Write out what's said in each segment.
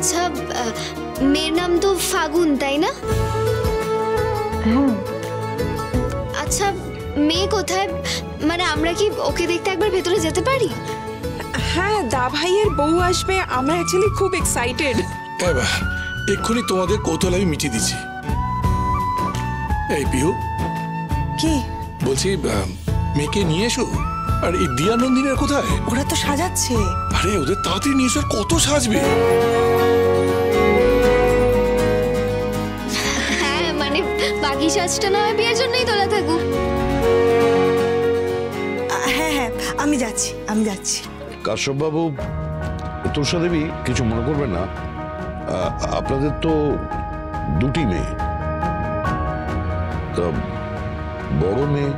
আচ্ছা, মেয়ের নাম তো ফাগুন, তাই না? হ্যাঁ। আচ্ছা, মেয়ে কোথায়? মানে আমরা কি ওকে দেখতে একবার ভেতরে যেতে পারি? হ্যাঁ, দা ভাইয়ের বউ আসবে, আমরা অ্যাকচুয়ালি খুব এক্সাইটেড। এক্ষুনি তোমাদের কৌতূহল আমি মিটিয়ে দিচ্ছি। এই পিহু, কি বলছি মেয়েকে নিয়ে এসো। আর এই দিয়া নন্দিনীর কোথায়? ওরা তো সাজাচ্ছে। আরে ওদের তাড়াতাড়ি নিয়ে এসো, কত সাজবে। হ্যাঁ, মানে বাকি সাজটা না হয় বিয়ের জন্যই তোলা থাকুক। হ্যাঁ হ্যাঁ, আমি যাচ্ছি। কাশ্যপবাবু, তুষা দেবী, কিছু মনে করবেন না, আপনাদের তো দুটি মেয়ে, তা বড় মেয়ে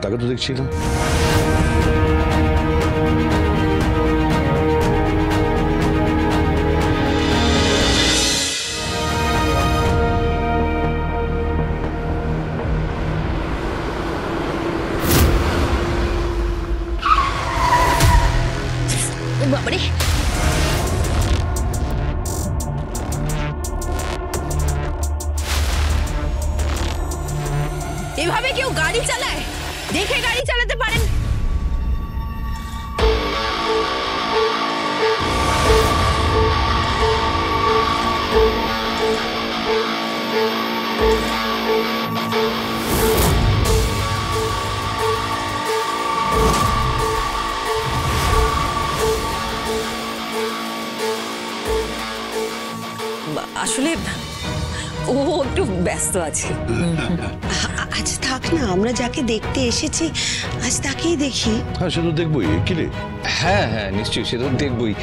তাকে তো দেখছি না। বাবারে, এভাবে কেউ গাড়ি চালায়? দেখে গাড়ি চালাতে পারেন। আসলে ও একটু ব্যস্ত আছে। আজ থাক না, আমরা যাকে দেখতে এসেছি আজ তাকেই দেখি। হ্যাঁ, সে তো দেখবোই। কি রে? হ্যাঁ হ্যাঁ, নিশ্চয়ই, সে তো দেখবই।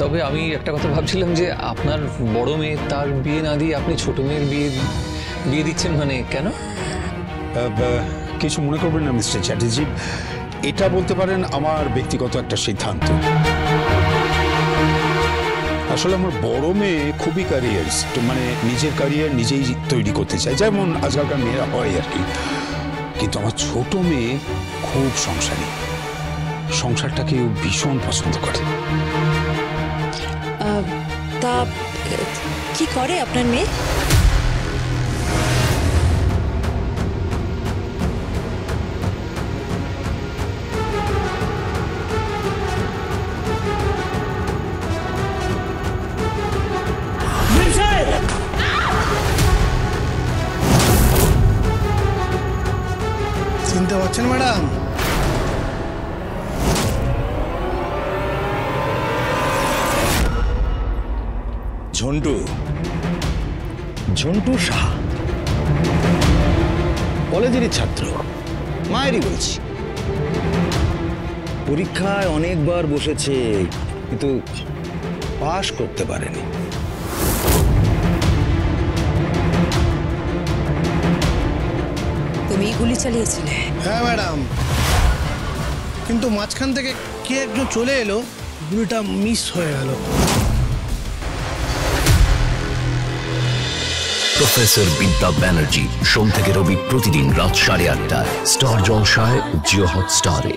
তবে আমি একটা কথা ভাবছিলাম যে আপনার বড় মেয়ে, তার বিয়ে না দিয়ে আপনি ছোট মেয়ের বিয়ে দিচ্ছেন, মানে কেন? কিছু মনে করবেন না মিস্টার চ্যাটার্জি, এটা বলতে পারেন আমার ব্যক্তিগত একটা সিদ্ধান্ত। আসলে আমার বড় মেয়ে খুবই ক্যারিয়ারিস্ট, মানে নিজের ক্যারিয়ার নিজেই তৈরি করতে চায়, যেমন আজকালকার মেয়েরা হয় আর কি। কিন্তু আমার ছোট মেয়ে খুব সংসারী, সংসারটাকে ভীষণ পছন্দ করে। তা কি করে আপনার মেয়ে? চিনতে পারছেন ম্যাডাম? ঝন্টু সাহা, কলেজেরই ছাত্র, মায়েরই বলছি। পরীক্ষায় অনেকবার বসেছে কিন্তু পাশ করতে পারেনি। তুমি গুলি চালিয়েছিলে? হ্যাঁ ম্যাডাম, কিন্তু মাঝখান থেকে কে একজন চলে এলো, গুলিটা মিস হয়ে গেল। প্রফেসর বিদ্যা ব্যানার্জি, সোম থেকে রবি প্রতিদিন রাত 8:30টায় স্টার জলসায়, জিও হটস্টারে।